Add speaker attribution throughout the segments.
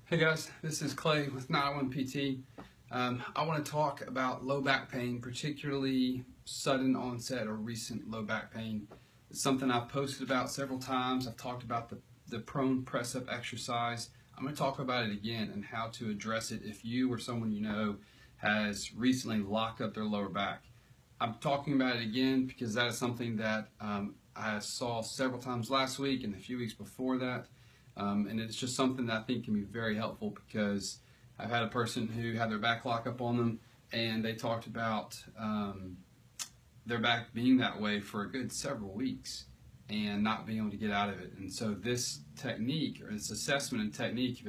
Speaker 1: Hey guys, this is Clay with 91 PT. I want to talk about low back pain, particularly sudden onset or recent low back pain. It's something I've posted about several times. I've talked about the prone press-up exercise. I'm going to talk about it again and how to address it if you or someone you know has recently locked up their lower back. I'm talking about it again because that is something that I saw several times last week and a few weeks before that. And it's just something that I think can be very helpful because I've had a person who had their back lock up on them and they talked about their back being that way for a good several weeks and not being able to get out of it. And so this technique or this assessment and technique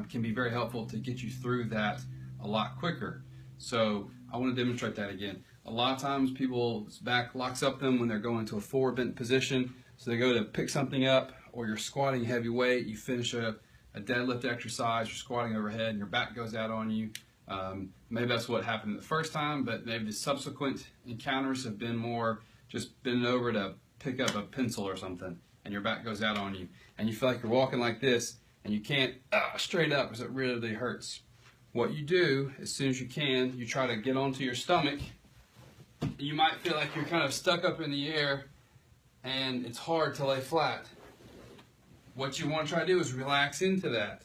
Speaker 1: can be very helpful to get you through that a lot quicker. So I want to demonstrate that again. A lot of times people's back locks up them when they're going to a forward bent position. So they go to pick something up, or you're squatting heavy weight, you finish a deadlift exercise, you're squatting overhead, and your back goes out on you. Maybe that's what happened the first time, but maybe the subsequent encounters have been more just bending over to pick up a pencil or something, and your back goes out on you. And you feel like you're walking like this, and you can't straight up because it really hurts. What you do, as soon as you can, you try to get onto your stomach. You might feel like you're kind of stuck up in the air, and it's hard to lay flat. What you want to try to do is relax into that.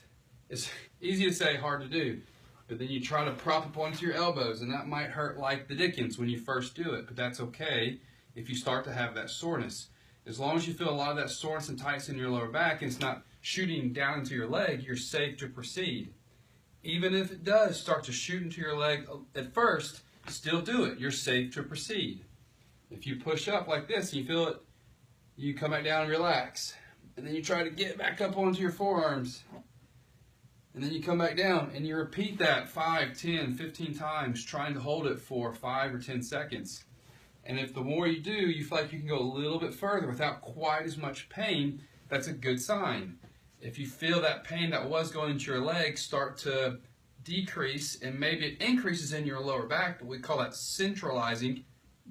Speaker 1: It's easy to say, hard to do, but then you try to prop up onto your elbows, and that might hurt like the dickens when you first do it, but that's okay if you start to have that soreness. As long as you feel a lot of that soreness and tightness in your lower back and it's not shooting down into your leg, you're safe to proceed. Even if it does start to shoot into your leg at first, still do it. You're safe to proceed. If you push up like this and you feel it, you come back down and relax. And then you try to get back up onto your forearms. And then you come back down and you repeat that 5, 10, 15 times, trying to hold it for 5 or 10 seconds. And if the more you do, you feel like you can go a little bit further without quite as much pain, that's a good sign. If you feel that pain that was going into your legs start to decrease, and maybe it increases in your lower back, but we call that centralizing,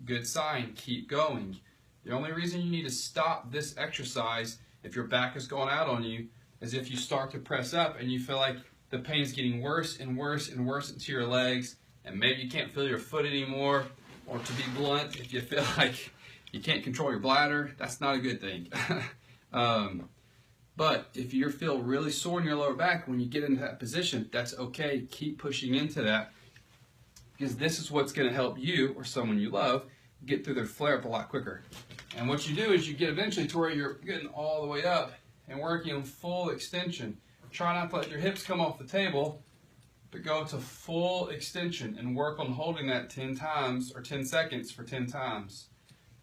Speaker 1: good sign, keep going. The only reason you need to stop this exercise if your back is going out on you is if you start to press up and you feel like the pain is getting worse and worse and worse into your legs, and maybe you can't feel your foot anymore, or to be blunt, if you feel like you can't control your bladder, that's not a good thing. But if you feel really sore in your lower back when you get into that position, that's okay. Keep pushing into that, because this is what's going to help you or someone you love get through their flare-up a lot quicker. And what you do is you get eventually to where you're getting all the way up and working on full extension. Try not to let your hips come off the table, but go to full extension and work on holding that 10 times or 10 seconds for 10 times.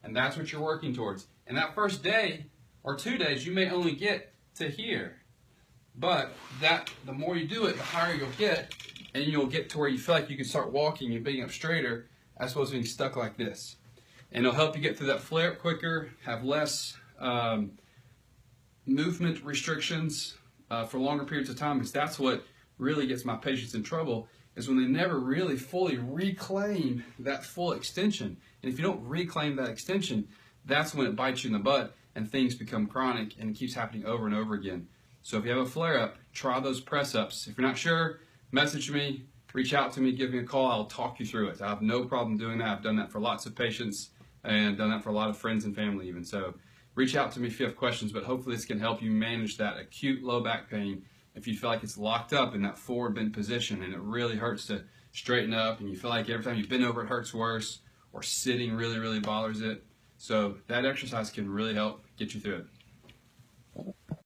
Speaker 1: And that's what you're working towards. And that first day or 2 days, you may only get to here. But the more you do it, the higher you'll get, and you'll get to where you feel like you can start walking and being up straighter as opposed to being stuck like this. And it'll help you get through that flare-up quicker, have less movement restrictions for longer periods of time, because that's what really gets my patients in trouble, is when they never really fully reclaim that full extension. And if you don't reclaim that extension, that's when it bites you in the butt and things become chronic and it keeps happening over and over again. So if you have a flare-up, try those press-ups. If you're not sure, message me, reach out to me, give me a call, I'll talk you through it. I have no problem doing that. I've done that for lots of patients and done that for a lot of friends and family even. So reach out to me if you have questions, but hopefully this can help you manage that acute low back pain if you feel like it's locked up in that forward bent position and it really hurts to straighten up, and you feel like every time you bend over it hurts worse, or sitting really bothers it. So that exercise can really help get you through it.